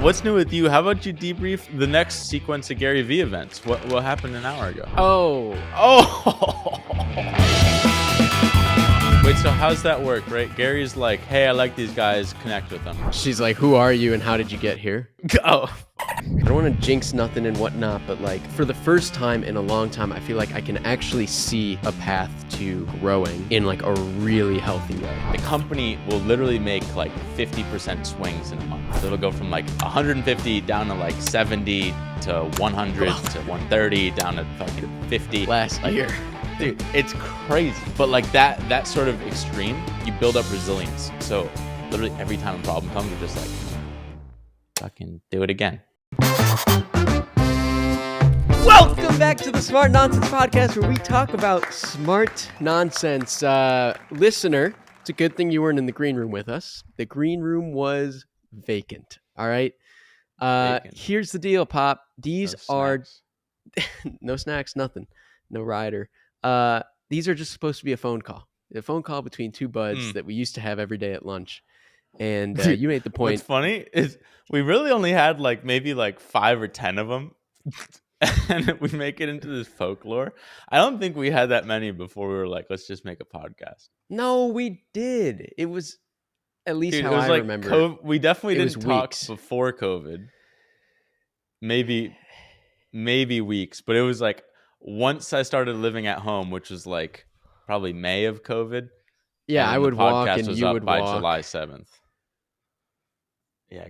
What's new with you? How about you debrief the next sequence of Gary V events? What happened an hour ago? Oh. Wait, so how's that work, right? Gary's like, hey, I like these guys, connect with them. She's like, who are you and how did you get here? Oh. I don't want to jinx nothing and whatnot, but like for the first time in a long time, I feel like I can actually see a path to growing in like a really healthy way. The company will literally make like 50% swings in a month. So it'll go from like 150 down to like 70 to 100 to 130 down to fucking 50. Last year. Dude, it's crazy. But like that sort of extreme, you build up resilience. So literally every time a problem comes, you're just like, fucking do it again. Welcome back to the Smart Nonsense Podcast, where we talk about smart nonsense. Listener, it's a good thing you weren't in the green room with us. The green room was vacant. All right. Vacant. Here's the deal, Pop. These are No snacks. no snacks, nothing, no rider. These are just supposed to be a phone call between two buds that we used to have every day at lunch. And you made the point. What's funny is we really only had like maybe like 5 or 10 of them. And we make it into this folklore. I don't think we had that many before we were like, let's just make a podcast. No, we did. It was at least Dude, how it was I like remember. we definitely It was didn't talk weeks. before COVID. Maybe weeks, but it was like once I started living at home, which was like probably May of COVID. Yeah, I would walk and was you up would by walk. July 7th. Yeah,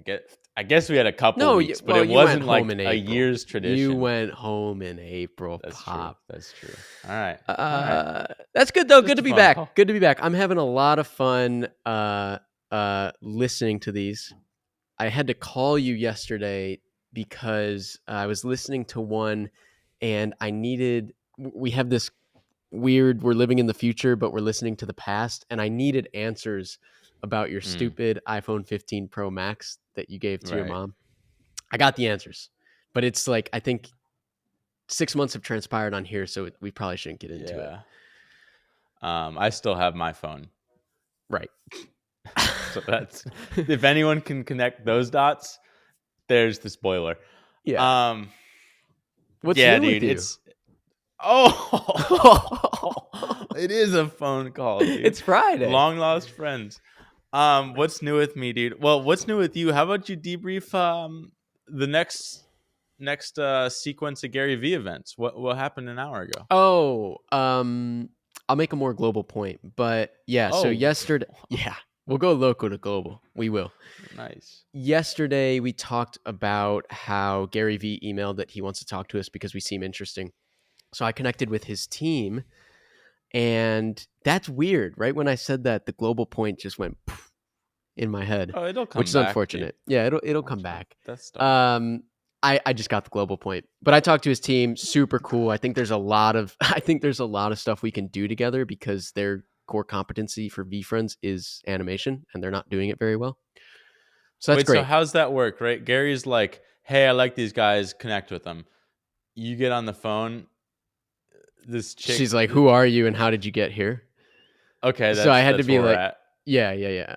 I guess we had a couple weeks, but well, it you went wasn't like home in a April. year's tradition. You went home in April, That's Pop. true. That's true. All right. That's good though. Just Good to a be phone back. call. Good to be back. I'm having a lot of fun listening to these. I had to call you yesterday because I was listening to one and we have this weird, we're living in the future, but we're listening to the past. And I needed answers about your stupid iPhone 15 Pro Max that you gave to your mom. I got the answers, but it's like, I think 6 months have transpired on here, so we probably shouldn't get into it. I still have my phone. Right. So that's, if anyone can connect those dots, there's the spoiler. Yeah. What's yeah, new dude, with you? it's it is a phone call, dude. It's Friday. Long lost friends. What's new with me, dude? Well, what's new with you? How about you debrief the next sequence of Gary V events? What happened an hour ago? I'll make a more global point, but yeah. So yesterday, we'll go local to global. We will. Nice. Yesterday, we talked about how Gary V emailed that he wants to talk to us because we seem interesting. So I connected with his team, and that's weird. Right when I said that, the global point just went in my head. Oh, it'll come which is back, unfortunate. dude. Yeah, it'll come back. That's dumb. I just got the global point, but I talked to his team. Super cool. I think there's a lot of stuff we can do together because their core competency for VFriends is animation, and they're not doing it very well. So that's great. So how's that work, right? Gary's like, hey, I like these guys, connect with them. You get on the phone. This chick, she's like, who are you and how did you get here? Okay, so I had to be like, at. Yeah.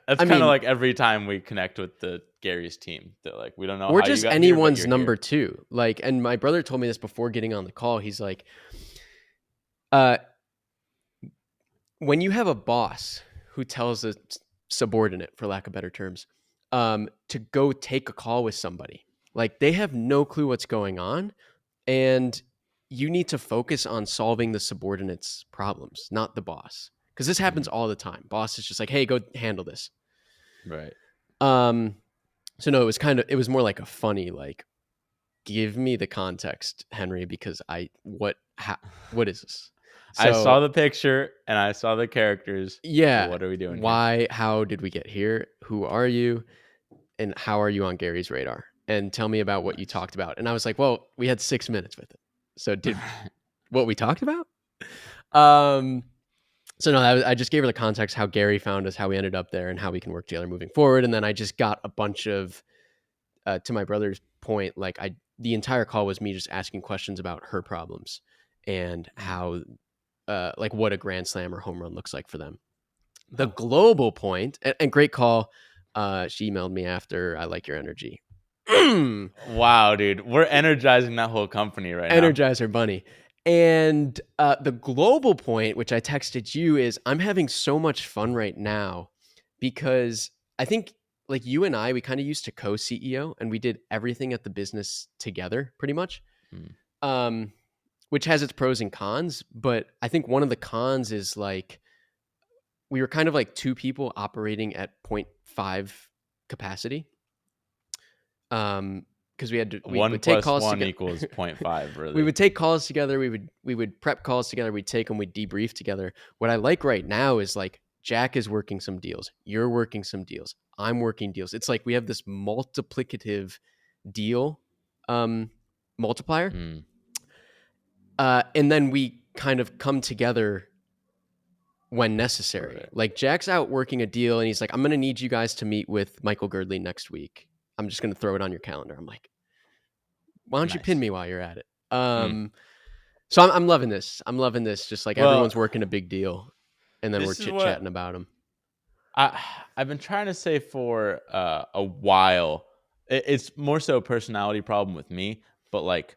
That's kind of like every time we connect with the Gary's team. They're like, we don't know. We're how just you got anyone's here, number two. Like, and my brother told me this before getting on the call. He's like, when you have a boss who tells a subordinate, for lack of better terms, to go take a call with somebody, like they have no clue what's going on, and you need to focus on solving the subordinate's problems, not the boss. Because this happens all the time. Boss is just like, hey, go handle this. Right. So no, it was more like a funny, like, give me the context, Henry, because what is this? So, I saw the picture and I saw the characters. Yeah. What are we doing? Why? How did we get here? Who are you? And how are you on Gary's radar? And tell me about what you talked about. And I was like, well, we had 6 minutes with it. So did what we talked about? So no, I just gave her the context, how Gary found us, how we ended up there, and how we can work together moving forward. And then I just got a bunch of, to my brother's point, like the entire call was me just asking questions about her problems and how, like what a grand slam or home run looks like for them. The global point, and great call. She emailed me after, I like your energy. Wow, dude, we're energizing that whole company right now. Energizer Bunny. And the global point, which I texted you, is I'm having so much fun right now because I think like you and I, we kind of used to co-CEO and we did everything at the business together pretty much, Mm. um, which has its pros and cons. But I think one of the cons is like we were kind of like two people operating at zero point 0.5 capacity. Because we One would take plus calls one together. equals 0.5, We really. would take calls together. We would prep calls together. We'd take them. We'd debrief together. What I like right now is like Jack is working some deals. You're working some deals. I'm working deals. It's like we have this multiplicative deal um, multiplier, Mm, and then we kind of come together when necessary. right. Like Jack's out working a deal, and he's like, "I'm going to need you guys to meet with Michael Girdley next week. I'm just going to throw it on your calendar." I'm like, "Why don't you pin Nice. me while you're at it?" Mm. So I'm loving this. I'm loving this. Just like Well, everyone's working a big deal, and then we're this is chit chatting what about them. I I've been trying to say for a while. It's more so a personality problem with me, but like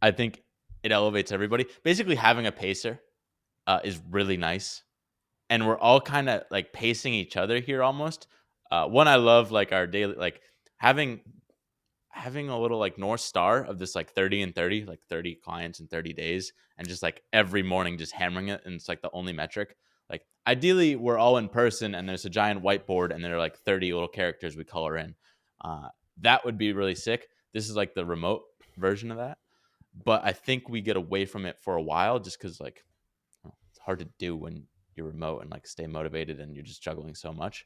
I think it elevates everybody. Basically, having a pacer is really nice, and we're all kind of like pacing each other here almost. One, I love like our daily like having having a little like north star of this like 30 and 30, like 30 clients in 30 days, and just like every morning just hammering it, and it's like the only metric. Like ideally we're all in person and there's a giant whiteboard and there are like 30 little characters we color in. That would be really sick. This is like the remote version of that, but I think we get away from it for a while just because like it's hard to do when you're remote and like stay motivated and you're just juggling so much.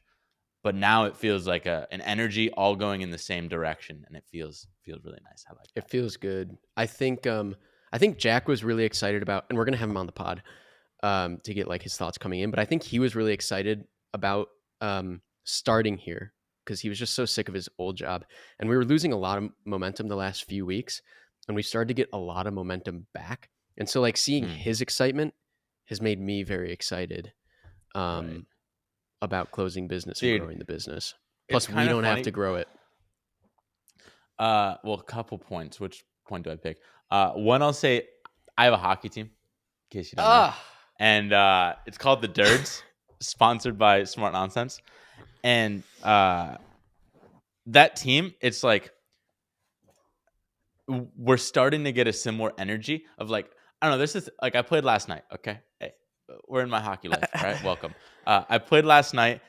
But now it feels like an energy all going in the same direction, and it feels really nice. I like It that. feels good. I think Jack was really excited about, and we're gonna have him on the pod to get like his thoughts coming in. But I think he was really excited about starting here because he was just so sick of his old job, and we were losing a lot of momentum the last few weeks, and we started to get a lot of momentum back. And so like seeing Mm, his excitement has made me very excited. right, Um, about closing business and dude. growing the business. It's Plus, we kind of don't have to funny. grow it. Well, a couple points. Which point do I pick? One, I'll say I have a hockey team, in case you don't know, Ah, and it's called the Durds, sponsored by Smart Nonsense. And that team, it's like we're starting to get a similar energy of like I don't know. This is like I played last night. Okay, hey, we're in my hockey life. All right, welcome. I played last night,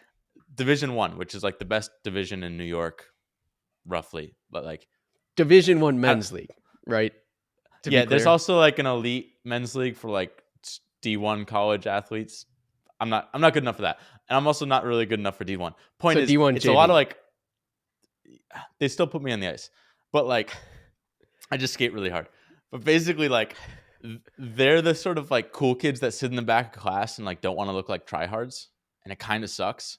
Division 1, which is like the best division in New York, roughly. But like, Division 1 I, men's league, right? To be yeah, there's clear. also like an elite men's league for like D1 college athletes. I'm not good enough for that, and I'm also not really good enough for D1. Point So is, D1 it's a lot of JV. like they still put me on the ice, but like I just skate really hard. But basically, like they're the sort of like cool kids that sit in the back of class and like don't want to look like tryhards, and it kind of sucks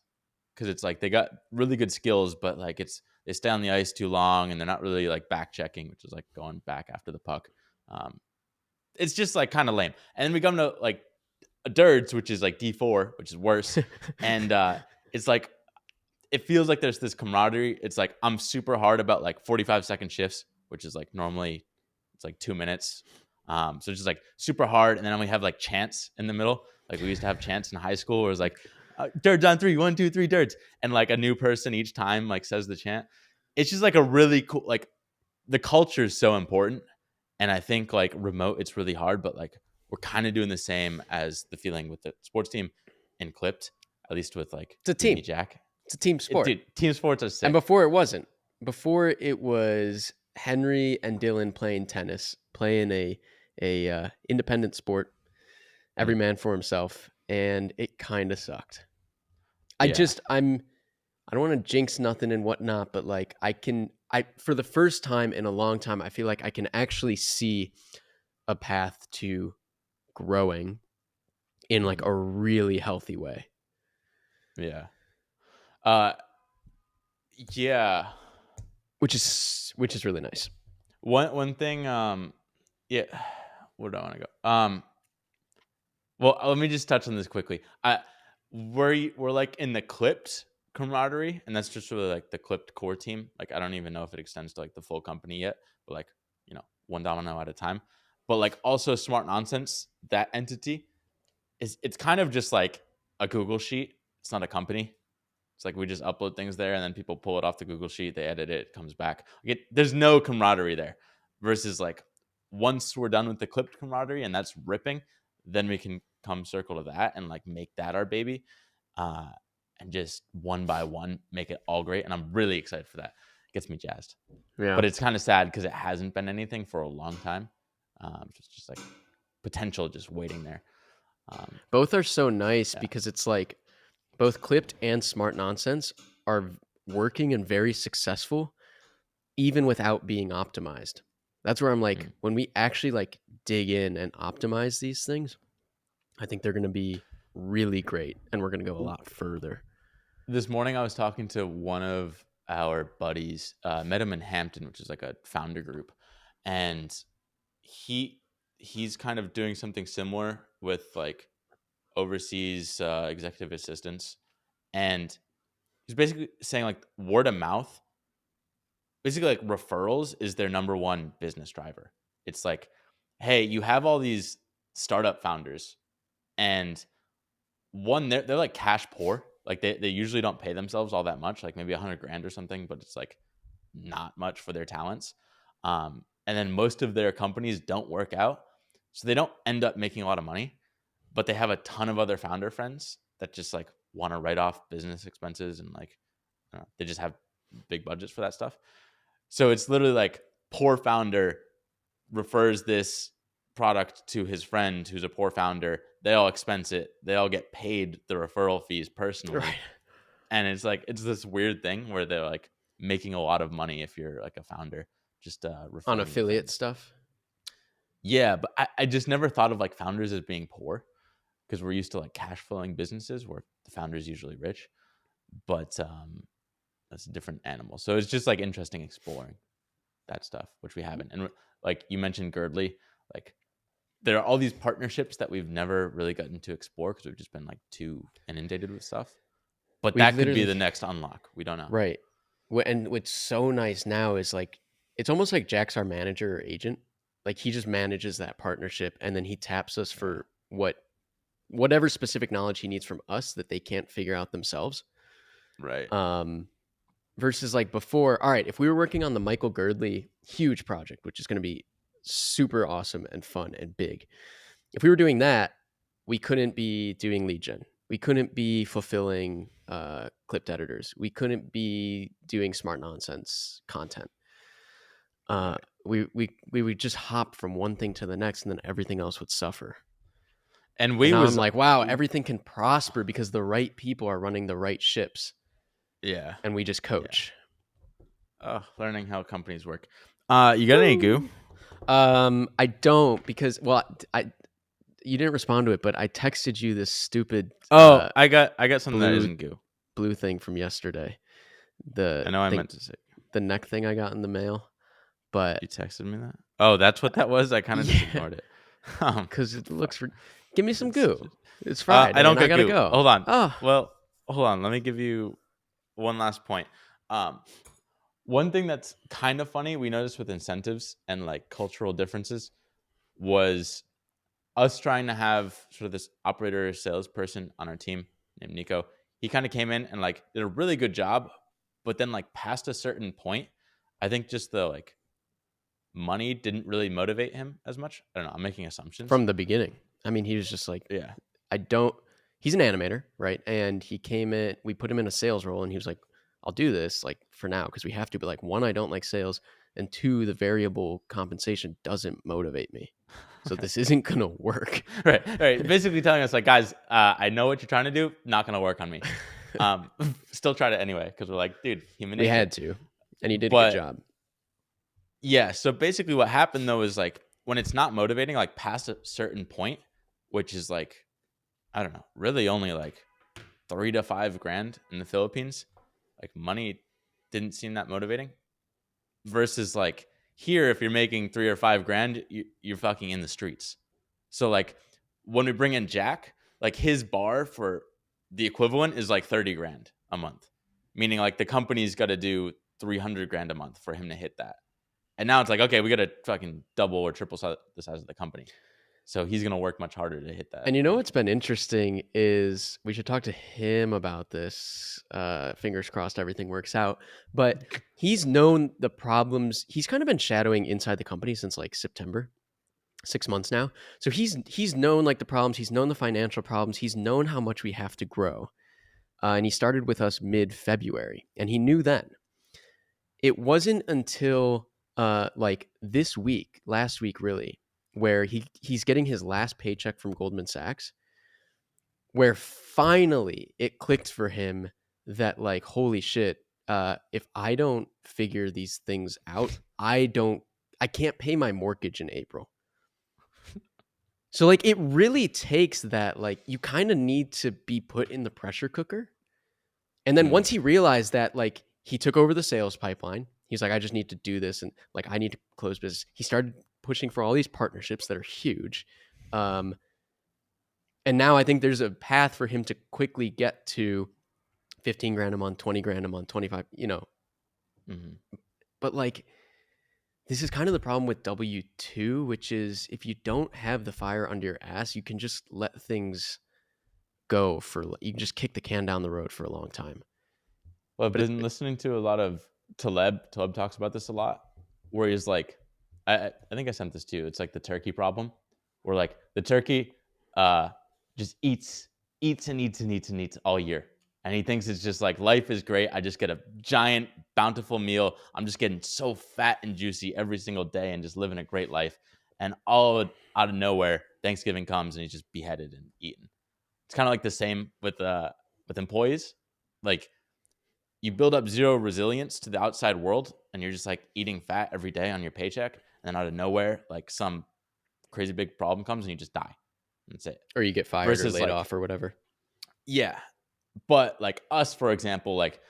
because it's like they got really good skills, but like they stay on the ice too long and they're not really like back checking, which is like going back after the puck. Um, it's just like kind of lame. And then we come to like a Durds, which is like D4, which is worse, and it's like it feels like there's this camaraderie. It's like I'm super hard about like 45-second shifts, which is like normally it's like 2 minutes. So it's just like super hard. And then we have like chants in the middle. Like we used to have chants in high school where it was like, Durds on three, 1, 2, 3, Durds. And like a new person each time like says the chant. It's just like a really cool, like the culture is so important. And I think like remote, it's really hard, but like we're kind of doing the same as the feeling with the sports team in Clipped, at least with like It's a you, me, team. Jack. It's a team sport. Dude, team sports are And sick. before it wasn't. Before it was Henry and Dylan playing tennis, playing a independent sport, every Mm, man for himself, and it kind of sucked. I yeah. just I don't want to jinx nothing and whatnot, but like I for the first time in a long time, I feel like I can actually see a path to growing in like Mm, a really healthy way. yeah. Uh, yeah. Which is really nice. One thing. Yeah. Where do I want to go? Well, let me just touch on this quickly. We're like in the clipped Camaraderie, and that's just really like the clipped core team. Like I don't even know if it extends to like the full company yet, but like, one domino at a time. But like also Smart Nonsense, that entity it's kind of just like a Google sheet. It's not a company. It's like we just upload things there and then people pull it off the Google sheet, they edit it, it comes back. There's no camaraderie there. Versus like once we're done with the clipped camaraderie and that's ripping, then we can come circle to that and like make that our baby. Uh, and just one by one make it all great. And I'm really excited for that. It gets me jazzed. Yeah. But it's kind of sad because it hasn't been anything for a long time. It's just like potential just waiting there. Both are so nice Yeah. because it's like both Clipped and Smart Nonsense are working and very successful even without being optimized. That's where I'm like, when we actually like dig in and optimize these things, I think they're going to be really great and we're going to go a lot further. This morning I was talking to one of our buddies, met him in Hampton, which is like a founder group, and he's kind of doing something similar with like overseas executive assistants, and he's basically saying like word of mouth, basically like referrals is their number one business driver. It's like, hey, you have all these startup founders, and one they're like cash poor. Like they usually don't pay themselves all that much, like maybe 100 grand or something, but it's like not much for their talents. And then most of their companies don't work out, so they don't end up making a lot of money, but they have a ton of other founder friends that just like want to write off business expenses and like I don't know, they just have big budgets for that stuff. So it's literally like poor founder refers this product to his friend who's a poor founder. They all expense it. They all get paid the referral fees personally. Right. And it's like it's this weird thing where they're like making a lot of money if you're like a founder, just On referring your affiliate friends. stuff. Yeah, but I just never thought of like founders as being poor because we're used to like cash flowing businesses where the founder is usually rich. But that's a different animal. So it's just like interesting exploring that stuff, which we haven't. And like you mentioned Girdley, like there are all these partnerships that we've never really gotten to explore because we've just been like too inundated with stuff. But We've that could be literally, the next unlock. We don't know. right. And what's so nice now is like, it's almost like Jack's our manager or agent. Like he just manages that partnership and then he taps us Yeah. for whatever specific knowledge he needs from us that they can't figure out themselves. Right. Versus like before, all right, if we were working on the Michael Girdley huge project, which is going to be super awesome and fun and big, if we were doing that, we couldn't be doing lead gen. We couldn't be fulfilling clipped editors. We couldn't be doing Smart Nonsense content. Right. We would just hop from one thing to the next, and then everything else would suffer. And And we now I'm was like, wow, everything can prosper because the right people are running the right ships, yeah. and we just coach. Learning how companies work. You got any goo? I don't because you didn't respond to it, but I texted you this stupid I got something that blue isn't goo. blue thing from yesterday. I know I meant to say. The neck thing I got in the mail, but You texted me that? Oh, that's what that was? I kind of just yeah, ignored it. because it looks. Give me some It's goo. It's Friday. I don't and I get gotta goo. go. Hold on. Oh, Well, hold on. Let me give you one last point. One thing that's kind of funny we noticed with incentives and like cultural differences was us trying to have sort of this operator salesperson on our team named Nico. He kind of came in and like did a really good job, but then like past a certain point, I think just the like money didn't really motivate him as much. I don't know. I'm making assumptions. from the beginning. I mean, he was just like, Yeah. I don't. He's an animator, right? And he came in. We put him in a sales role, and he was like, I'll do this like for now because we have to. But like, one, I don't like sales, and two, the variable compensation doesn't motivate me. So this isn't gonna work. Right. Basically telling us like, guys, I know what you're trying to do. Not gonna work on me. Still tried it anyway because we're like, dude, human We nature. had to, and he did a But good job. yeah. So basically, what happened though is like when it's not motivating, like past a certain point, which is like, I don't know, really only like 3 to 5 grand in the Philippines, like money didn't seem that motivating. Versus like here, if you're making 3 or 5 grand, you're fucking in the streets. So like when we bring in Jack, like his bar for the equivalent is like 30 grand a month. meaning like the company's got to do 300 grand a month for him to hit that. And now it's like, okay, we got to fucking double or triple the size of the company. So he's going to work much harder to hit that And you know what's eventually. been interesting is we should talk to him about this. Fingers crossed everything works out. But he's known the problems. He's kind of been shadowing inside the company since like September, 6 months now. So he's known like the problems. He's known the financial problems. He's known how much we have to grow. And he started with us mid-February, and he knew then. It wasn't until like this week, last week really, where he's getting his last paycheck from Goldman Sachs, where finally it clicked for him that like, holy shit, if I don't figure these things out, I can't pay my mortgage in April. So like it really takes that, like you kind of need to be put in the pressure cooker. And then once he realized that, like he took over the sales pipeline, he's like, I just need to do this. And like, I need to close business. He started pushing for all these partnerships that are huge. And now I think there's a path for him to quickly get to 15 grand a month, 20 grand a month, 25, But like, this is kind of the problem with W2, which is if you don't have the fire under your ass, you can just let things go you can just kick the can down the road for a long time. Well, I've been listening to a lot of Taleb. Taleb talks about this a lot, where he's like, I think I sent this to you. It's like the turkey problem, where like the turkey just eats and eats and eats and eats all year. And he thinks it's just like, life is great. I just get a giant, bountiful meal. I'm just getting so fat and juicy every single day and just living a great life. And all out of nowhere, Thanksgiving comes and he's just beheaded and eaten. It's kind of like the same with employees. Like, you build up zero resilience to the outside world and you're just like eating fat every day on your paycheck. And then out of nowhere, like some crazy big problem comes and you just die. That's it. Or you get fired versus or laid off or whatever. Yeah. But like us, for example, like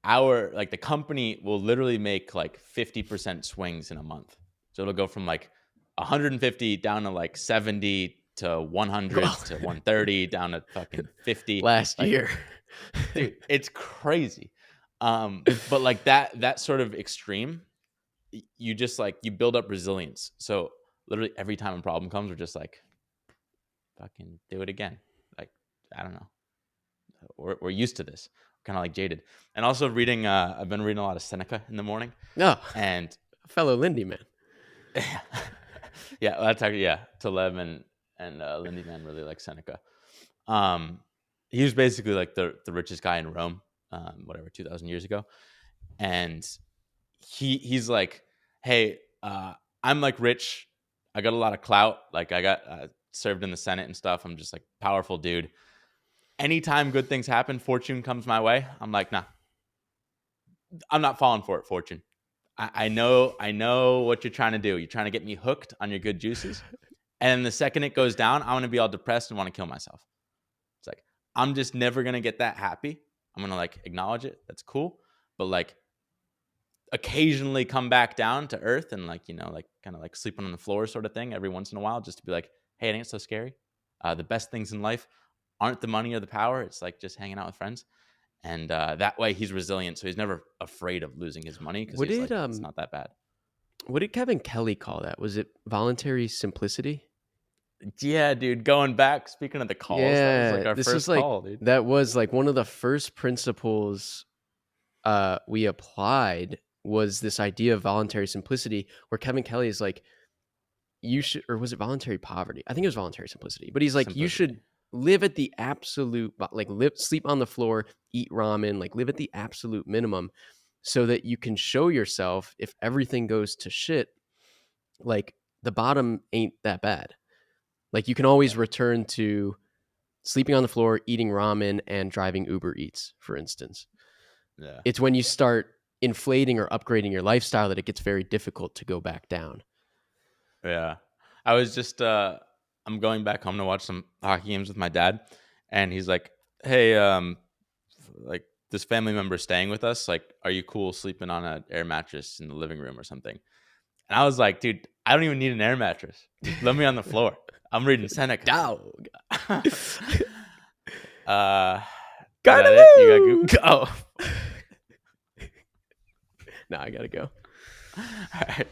the company will literally make like 50% swings in a month. So it'll go from like 150 down to like 70 to 100 to 130 down to fucking 50 last year. Dude, it's crazy. But like that sort of extreme, you just like, you build up resilience. So literally every time a problem comes, we're just like, fucking do it again. Like, I don't know. We're used to this. Kind of like jaded. And also reading, I've been reading a lot of Seneca in the morning. Oh, and fellow Lindy man. Yeah, that's actually, Taleb and Lindy man really like Seneca. He was basically like the richest guy in Rome, 2,000 years ago. And he's like, hey, I'm like rich. I got a lot of clout. Like I got served in the Senate and stuff. I'm just like powerful dude. Anytime good things happen, fortune comes my way. I'm like, nah, I'm not falling for it, fortune. I know what you're trying to do. You're trying to get me hooked on your good juices. And the second it goes down, I'm going to be all depressed and want to kill myself. It's like, I'm just never going to get that happy. I'm going to like acknowledge it. That's cool. But like occasionally come back down to earth and like, like kind of like sleeping on the floor sort of thing every once in a while, just to be like, hey, it ain't so scary. The best things in life aren't the money or the power. It's like just hanging out with friends. And that way he's resilient. So he's never afraid of losing his money because he's like, it's not that bad. What did Kevin Kelly call that? Was it voluntary simplicity? Yeah, dude. Going back, speaking of the calls, that was like our first call, dude. That was like one of the first principles we applied was this idea of voluntary simplicity, where Kevin Kelly is like, you should, or was it voluntary poverty? I think it was voluntary simplicity. But he's like, you should live at the absolute, like sleep on the floor, eat ramen, like live at the absolute minimum, so that you can show yourself if everything goes to shit, like the bottom ain't that bad. Like you can always return to sleeping on the floor, eating ramen, and driving Uber Eats, for instance. Yeah. It's when you start inflating or upgrading your lifestyle that it gets very difficult to go back down. Yeah. I was just, I'm going back home to watch some hockey games with my dad. And he's like, hey, like this family member staying with us. Like, are you cool sleeping on an air mattress in the living room or something? And I was like, dude, I don't even need an air mattress. Just let me on the floor. I'm reading Seneca. Dog. You got it? You got go. No, I gotta go. All right.